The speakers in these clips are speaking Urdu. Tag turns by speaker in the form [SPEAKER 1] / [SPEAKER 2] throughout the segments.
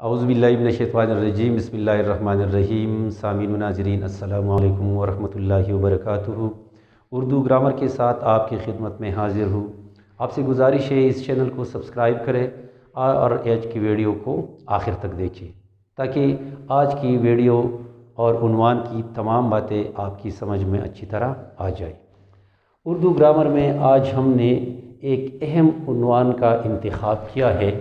[SPEAKER 1] اعوذ باللہ من الشیطان الرجیم، بسم اللہ الرحمن الرحیم۔ سامعین و ناظرین، السلام علیکم ورحمۃ اللہ وبرکاتہ۔ اردو گرامر کے ساتھ آپ کی خدمت میں حاضر ہوں۔ آپ سے گزارش ہے اس چینل کو سبسکرائب کریں اور آج کی ویڈیو کو آخر تک دیکھیں تاکہ آج کی ویڈیو اور عنوان کی تمام باتیں آپ کی سمجھ میں اچھی طرح آ جائیں۔ اردو گرامر میں آج ہم نے ایک اہم عنوان کا انتخاب کیا ہے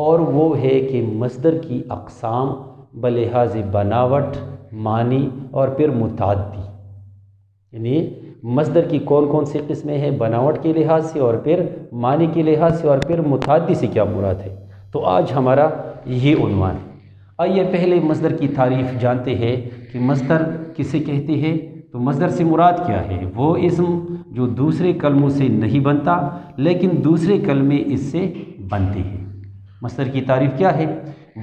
[SPEAKER 1] اور وہ ہے کہ مصدر کی اقسام بلحاظ بناوٹ، معنی اور پھر متعدی، یعنی مصدر کی کون کون سی قسمیں ہیں بناوٹ کے لحاظ سے اور پھر معنی کے لحاظ سے اور پھر متعدی سے کیا مراد ہے۔ تو آج ہمارا یہ عنوان ہے۔ آئیے پہلے مصدر کی تعریف جانتے ہیں کہ مصدر کسے کہتے ہیں۔ تو مصدر سے مراد کیا ہے؟ وہ اسم جو دوسرے کلموں سے نہیں بنتا لیکن دوسرے کلمے اس سے بنتے ہیں۔ مصدر کی تعریف کیا ہے؟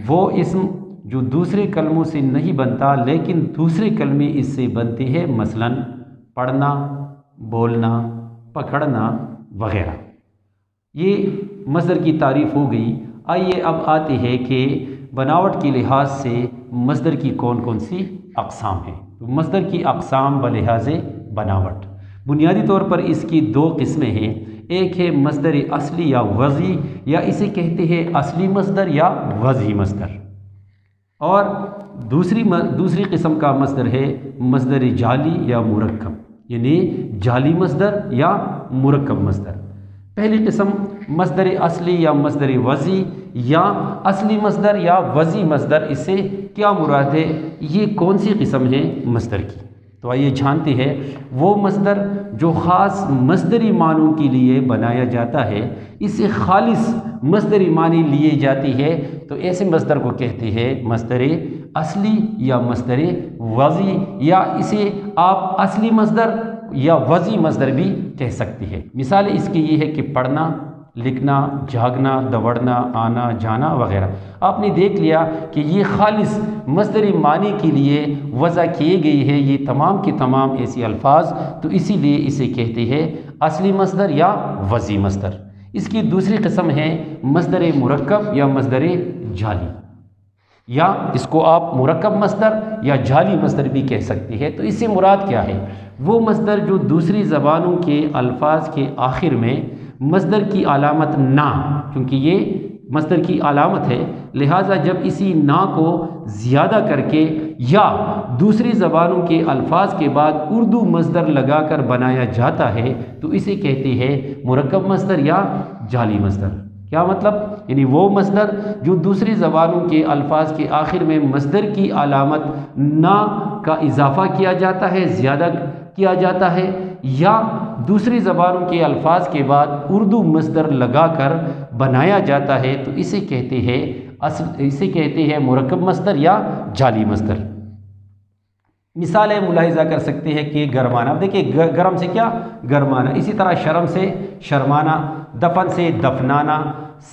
[SPEAKER 1] وہ اسم جو دوسرے کلموں سے نہیں بنتا لیکن دوسرے کلمے اس سے بنتے ہیں، مثلا پڑھنا، بولنا، پکڑنا وغیرہ۔ یہ مصدر کی تعریف ہو گئی۔ آئیے اب آتے ہیں کہ بناوٹ کے لحاظ سے مصدر کی کون کون سی اقسام ہیں۔ تو مصدر کی اقسام بلحاظ بناوٹ، بنیادی طور پر اس کی دو قسمیں ہیں۔ ایک ہے مصدر اصلی یا وضعی، یا اسے کہتے ہیں اصلی مصدر یا وضعی مصدر، اور دوسری قسم کا مصدر ہے مصدر جعلی یا مرکب، یعنی جعلی مصدر یا مرکب مصدر۔ پہلی قسم مصدر اصلی یا مصدر وضعی، یا اصلی مصدر یا وضعی مصدر، اس سے کیا مراد ہے؟ یہ کون سی قسم ہے مصدر کی؟ تو آئیے جانتے ہیں۔ وہ مصدر جو خاص مصدری معنوں کے لیے بنایا جاتا ہے، اس سے خالص مصدری معنی لیے جاتی ہے، تو ایسے مصدر کو کہتے ہیں مصدر اصلی یا مصدر وضعی، یا اسے آپ اصلی مصدر یا وضعی مصدر بھی کہہ سکتے ہیں۔ مثال اس کی یہ ہے کہ پڑھنا، لکھنا، جھاگنا، دوڑنا، آنا جانا وغیرہ۔ آپ نے دیکھ لیا کہ یہ خالص مصدری معنی کے لیے وضع کیے گئے ہیں یہ تمام کے تمام ایسے الفاظ، تو اسی لیے اسے کہتے ہیں اصلی مصدر یا وضعی مصدر۔ اس کی دوسری قسم ہے مصدر مرکب یا مصدر جعلی، یا اس کو آپ مرکب مصدر یا جعلی مصدر بھی کہہ سکتے ہیں۔ تو اس سے مراد کیا ہے؟ وہ مصدر جو دوسری زبانوں کے الفاظ کے آخر میں مصدر کی علامت نہ، کیونکہ یہ مصدر کی علامت ہے، لہٰذا جب اسی نہ کو زیادہ کر کے یا دوسری زبانوں کے الفاظ کے بعد اردو مصدر لگا کر بنایا جاتا ہے تو اسے کہتے ہیں مرکب مصدر یا جعلی مصدر۔ کیا مطلب؟ یعنی وہ مصدر جو دوسری زبانوں کے الفاظ کے آخر میں مصدر کی علامت نہ کا اضافہ کیا جاتا ہے، زیادہ کیا جاتا ہے، یا دوسری زبانوں کے الفاظ کے بعد اردو مصدر لگا کر بنایا جاتا ہے، تو اسے کہتے ہیں مرکب مصدر یا جعلی مصدر۔ مثالیں ملاحظہ کر سکتے ہیں کہ گرمانا، دیکھیں گرم سے کیا؟ گرمانا۔ اسی طرح شرم سے شرمانا، دفن سے دفنانا،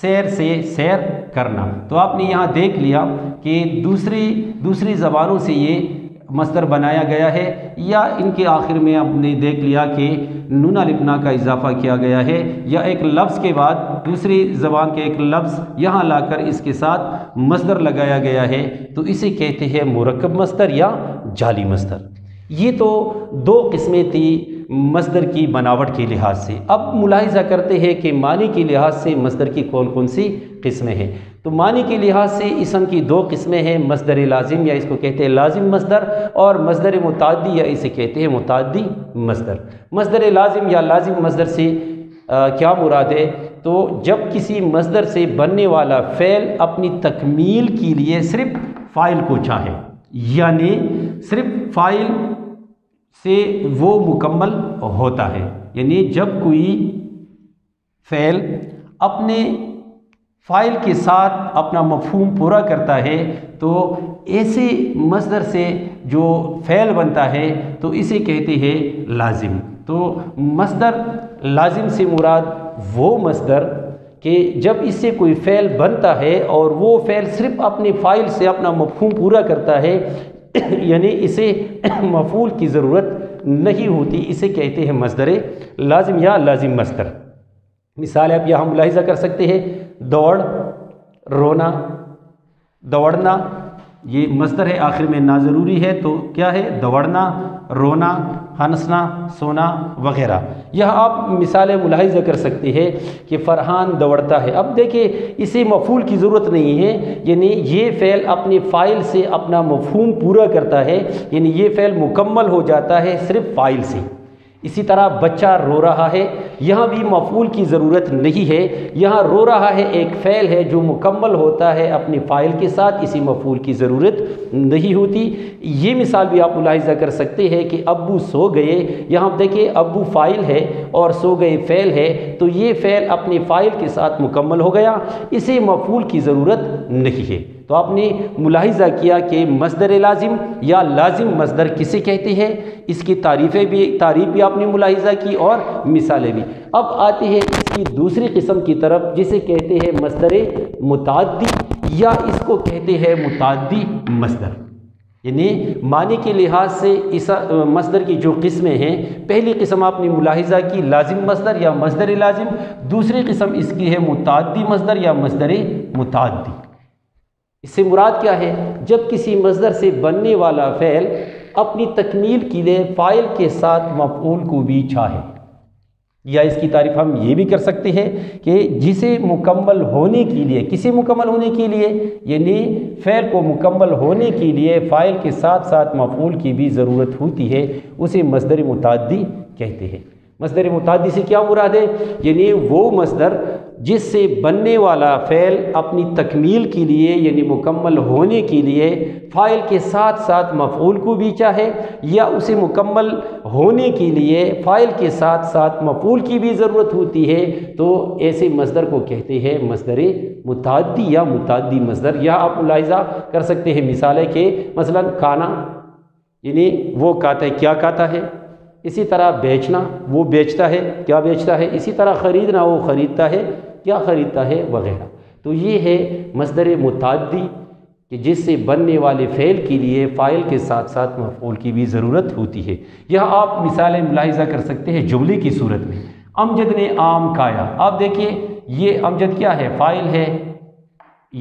[SPEAKER 1] سیر سے سیر کرنا۔ تو آپ نے یہاں دیکھ لیا کہ دوسری زبانوں سے یہ مصدر بنایا گیا ہے، یا ان کے آخر میں آپ نے دیکھ لیا کہ نون الف کا اضافہ کیا گیا ہے، یا ایک لفظ کے بعد دوسری زبان کے ایک لفظ یہاں لا کر اس کے ساتھ مصدر لگایا گیا ہے، تو اسے کہتے ہیں مرکب مصدر یا جعلی مصدر۔ یہ تو دو قسمیں تھی مصدر کی بناوٹ کے لحاظ سے۔ اب ملاحظہ کرتے ہیں کہ معنی کے لحاظ سے مصدر کی کون کون سی قسمیں ہیں۔ تو معنی کے لحاظ سے اسم کی دو قسمیں ہیں، مصدر لازم یا اس کو کہتے ہیں لازم مصدر، اور مصدر متعدی یا اسے کہتے ہیں متعدی مصدر۔ مصدر لازم یا لازم مصدر سے کیا مراد ہے؟ تو جب کسی مصدر سے بننے والا فعل اپنی تکمیل کے لیے صرف فاعل کو چاہے، یعنی صرف فاعل سے وہ مکمل ہوتا ہے، یعنی جب کوئی فعل اپنے فاعل کے ساتھ اپنا مفہوم پورا کرتا ہے تو ایسے مصدر سے جو فعل بنتا ہے تو اسے کہتے ہیں لازم۔ تو مصدر لازم سے مراد وہ مصدر کہ جب اس سے کوئی فعل بنتا ہے اور وہ فعل صرف اپنے فاعل سے اپنا مفہوم پورا کرتا ہے، یعنی اسے مفعول کی ضرورت نہیں ہوتی، اسے کہتے ہیں مصدر لازم یا لازم مصدر۔ مثال آپ یہاں ملاحظہ کر سکتے ہیں، دوڑ، رونا، دوڑنا یہ مصدر ہے، آخر میں نا ضروری ہے، تو کیا ہے؟ دوڑنا، رونا، ہنسنا، سونا وغیرہ۔ یہاں آپ مثالیں ملاحظہ کر سکتے ہیں کہ فرحان دوڑتا ہے۔ اب دیکھیں اسے مفعول کی ضرورت نہیں ہے، یعنی یہ فعل اپنے فاعل سے اپنا مفہوم پورا کرتا ہے، یعنی یہ فعل مکمل ہو جاتا ہے صرف فاعل سے۔ اسی طرح بچہ رو رہا ہے، یہاں بھی مفعول کی ضرورت نہیں ہے، یہاں رو رہا ہے ایک فعل ہے جو مکمل ہوتا ہے اپنے فاعل کے ساتھ، اسی مفعول کی ضرورت نہیں ہوتی۔ یہ مثال بھی آپ ملاحظہ کر سکتے ہیں کہ ابو سو گئے، یہاں دیکھیں ابو فاعل ہے اور سو گئے فعل ہے، تو یہ فعل اپنے فاعل کے ساتھ مکمل ہو گیا، اسے مفعول کی ضرورت نہیں ہے۔ تو آپ نے ملاحظہ کیا کہ مصدر لازم یا لازم مصدر کسے کہتے ہیں، اس کی تعریف بھی آپ نے ملاحظہ کی اور مثالیں بھی۔ اب آتے ہیں اس کی دوسری قسم کی طرف جسے کہتے ہیں مصدر متعدی، یا اس کو کہتے ہیں متعدی مصدر۔ یعنی معنی کے لحاظ سے اس مصدر کی جو قسمیں ہیں، پہلی قسم آپ نے ملاحظہ کی لازم مصدر یا مصدر لازم، دوسری قسم اس کی ہے متعدی مصدر یا مصدر متعدی۔ اس سے مراد کیا ہے؟ جب کسی مصدر سے بننے والا فعل اپنی تکمیل کے لیے فاعل کے ساتھ مفعول کو بھی چاہے، یا اس کی تعریف ہم یہ بھی کر سکتے ہیں کہ جسے مکمل ہونے کے لیے، کسی مکمل ہونے کے لیے، یعنی فعل کو مکمل ہونے کے لیے فاعل کے ساتھ ساتھ مفعول کی بھی ضرورت ہوتی ہے، اسے مصدر متعدی کہتے ہیں۔ مصدر متعدی سے کیا مراد ہے؟ یعنی وہ مصدر جس سے بننے والا فعل اپنی تکمیل کے لیے یعنی مکمل ہونے کے لیے فاعل کے ساتھ ساتھ مفعول کو بھی چاہے، یا اسے مکمل ہونے کے لیے فاعل کے ساتھ ساتھ مفعول کی بھی ضرورت ہوتی ہے، تو ایسے مصدر کو کہتے ہیں مصدر متعدی یا متعدی مصدر۔ یا آپ ملاحظہ کر سکتے ہیں مثالیں کہ مثلا کھانا، یعنی وہ کھاتا ہے، کیا کھاتا ہے، اسی طرح بیچنا، وہ بیچتا ہے، کیا بیچتا ہے، اسی طرح خریدنا، وہ خریدتا ہے، کیا خریدتا ہے وغیرہ۔ تو یہ ہے مصدر متعدی کہ جس سے بننے والے فعل کے لیے فاعل کے ساتھ ساتھ مفعول کی بھی ضرورت ہوتی ہے۔ یہاں آپ مثالیں ملاحظہ کر سکتے ہیں جملے کی صورت میں۔ امجد نے آم کھایا، آپ دیکھیں یہ امجد کیا ہے؟ فاعل ہے،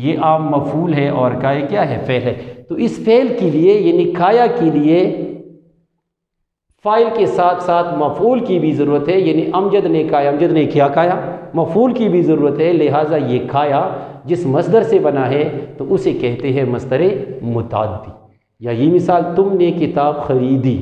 [SPEAKER 1] یہ آم مفعول ہے، اور کھایا کیا ہے؟ فعل ہے۔ تو اس فعل کے لیے یعنی کھایا کے لیے فاعل کے ساتھ ساتھ مفعول کی بھی ضرورت ہے، یعنی امجد نے کھایا، امجد نے کیا کھایا، مفعول کی بھی ضرورت ہے، لہٰذا یہ کھایا جس مصدر سے بنا ہے تو اسے کہتے ہیں مصدر متعدی۔ یا یہ مثال تم نے کتاب خریدی،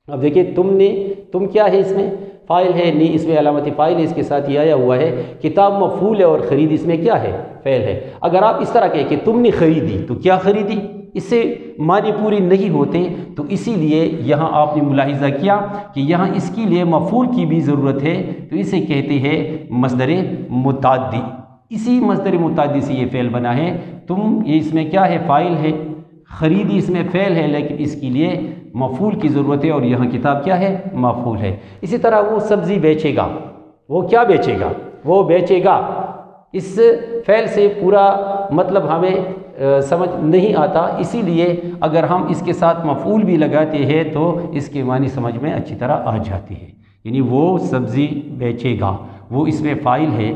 [SPEAKER 1] اب دیکھیں تم نے، تم کیا ہے اس میں؟ فاعل ہے، نی اس میں علامت فاعل ہے، اس کے ساتھ یہ آیا ہوا ہے، کتاب مفعول ہے اور خرید اس میں کیا ہے؟ فعل ہے۔ اگر آپ اس طرح کہیں کہ تم نے خریدی تو کیا خریدی، اس سے معنی پوری نہیں ہوتے، تو اسی لیے یہاں آپ نے ملاحظہ کیا کہ یہاں اس کے لیے مفعول کی بھی ضرورت ہے، تو اسے کہتے ہیں مصدر متعدی۔ اسی مصدر متعدی سے یہ فعل بنا ہے، تم یہ اس میں کیا ہے؟ فاعل ہے، خریدی اس میں فعل ہے، لیکن اس کے لیے مفعول کی ضرورت ہے، اور یہاں کتاب کیا ہے؟ مفعول ہے۔ اسی طرح وہ سبزی بیچے گا، وہ کیا بیچے گا؟ وہ بیچے گا۔ اس فعل سے پورا مطلب ہمیں سمجھ نہیں آتا، اسی لیے اگر ہم اس کے ساتھ مفعول بھی لگاتے ہیں تو اس کے معنی سمجھ میں اچھی طرح آ جاتی ہے۔ یعنی وہ سبزی بیچے گا، وہ اس میں فاعل ہے،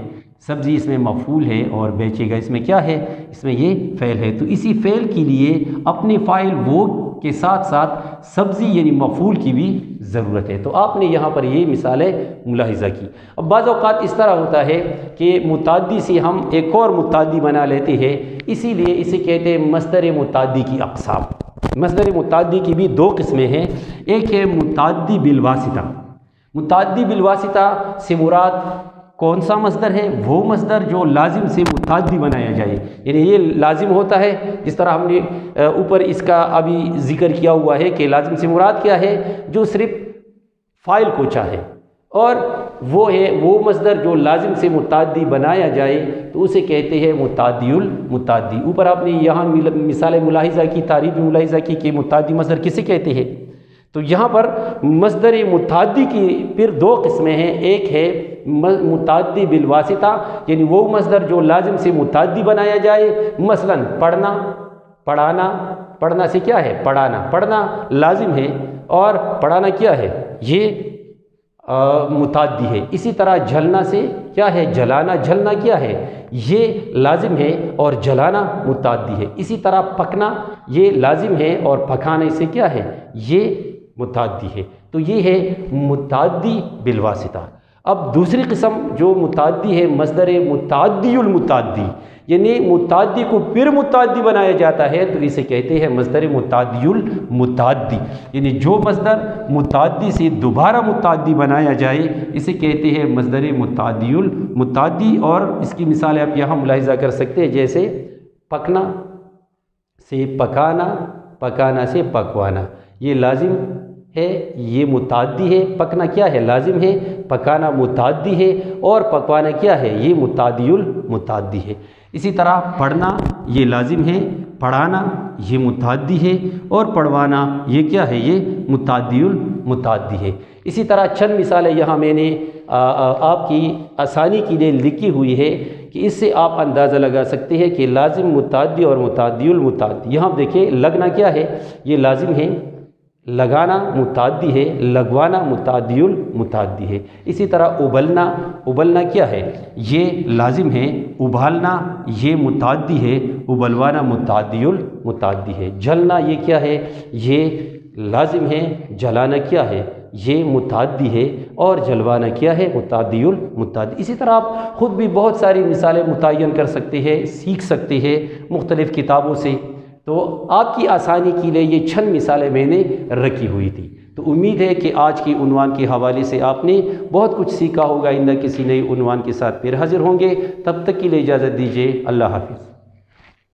[SPEAKER 1] سبزی اس میں مفعول ہے، اور بیچے گا اس میں کیا ہے؟ اس میں یہ فعل ہے۔ تو اسی فعل کے لیے اپنے فاعل وہ کے ساتھ ساتھ سبزی یعنی مفعول کی بھی ضرورت ہے۔ تو آپ نے یہاں پر یہ مثالیں ملاحظہ کی۔ اب بعض اوقات اس طرح ہوتا ہے کہ متعدی سے ہم ایک اور متعدی بنا لیتے ہیں، اسی لیے اسے کہتے ہیں مصدر متعدی کی اقسام۔ مصدر متعدی کی بھی دو قسمیں ہیں، ایک ہے متعدی بالواسطہ۔ متعدی بالواسطہ سے مراد کون سا مصدر ہے؟ وہ مصدر جو لازم سے متعدی بنایا جائے، یعنی یہ لازم ہوتا ہے، جس طرح ہم نے اوپر اس کا ابھی ذکر کیا ہوا ہے کہ لازم سے مراد کیا ہے؟ جو صرف فاعل کو چاہے، اور وہ ہے وہ مصدر جو لازم سے متعدی بنایا جائے تو اسے کہتے ہیں متعدی المتعدی۔ اوپر آپ نے یہاں مثال ملاحظہ کی، تعریف ملاحظہ کی کہ متعدی مصدر کسے کہتے ہیں۔ تو یہاں پر مصدر متعدی کی پھر دو قسمیں ہیں، ایک ہے متعدی بالواسطہ، یعنی وہ مصدر جو لازم سے متعدی بنایا جائے، مثلا پڑھنا، پڑھانا، پڑھنا سے کیا ہے؟ پڑھانا، پڑھنا لازم ہے، اور پڑھانا کیا ہے؟ یہ متعدی ہے۔ اسی طرح جلنا سے کیا ہے؟ جلانا، جلنا کیا ہے؟ یہ لازم ہے اور جلانا متعدی ہے۔ اسی طرح پکنا یہ لازم ہے اور پکانے سے کیا ہے؟ یہ متعدی ہے۔ تو یہ ہے متعدی بالواسطہ۔ اب دوسری قسم جو متعدی ہے مصدر متعدی المتعدی، یعنی متعدی کو پھر متعدی بنایا جاتا ہے تو اسے کہتے ہیں مصدر متعدی المتعدی، یعنی جو مصدر متعدی سے دوبارہ متعدی بنایا جائے اسے کہتے ہیں مصدر متعدی المتعدی۔ اور اس کی مثال آپ یہاں ملاحظہ کر سکتے ہیں، جیسے پکنا سے پکانا، پکانا سے پکوانا، یہ لازم ہے، یہ متعدی ہے۔ پکنا کیا ہے؟ لازم ہے۔ پکانا متعدی ہے اور پکوانا کیا ہے؟ یہ متعدی المتعدی ہے۔ اسی طرح پڑھنا یہ لازم ہے، پڑھانا یہ متعدی ہے اور پڑھوانا یہ کیا ہے؟ یہ متعدی المتعدی ہے۔ اسی طرح چند مثالیں یہاں میں نے آپ کی آسانی کے لیے لکھی ہوئی ہے کہ اس سے آپ اندازہ لگا سکتے ہیں کہ لازم متعدی اور متعدی المتعدی۔ یہاں دیکھیں لگنا کیا ہے؟ یہ لازم ہے، لگانا متعدی ہے، لگوانا متعدی المتعدی ہے۔ اسی طرح ابلنا، ابلنا کیا ہے؟ یہ لازم ہے، ابالنا یہ متعدی ہے، ابلوانا متعدی المتعدی ہے۔ جلنا یہ کیا ہے؟ یہ لازم ہے، جلانا کیا ہے؟ یہ متعدی ہے اور جلوانا کیا ہے؟ متعدی المتعدی۔ اسی طرح آپ خود بھی بہت ساری مثالیں متعین کر سکتے ہیں، سیکھ سکتے ہیں مختلف کتابوں سے۔ تو آپ کی آسانی کے لیے یہ چند مثالیں میں نے رکھی ہوئی تھی۔ تو امید ہے کہ آج کی عنوان کے حوالے سے آپ نے بہت کچھ سیکھا ہوگا۔ آئندہ کسی نئے عنوان کے ساتھ پھر حاضر ہوں گے، تب تک کے لیے اجازت دیجیے، اللہ حافظ۔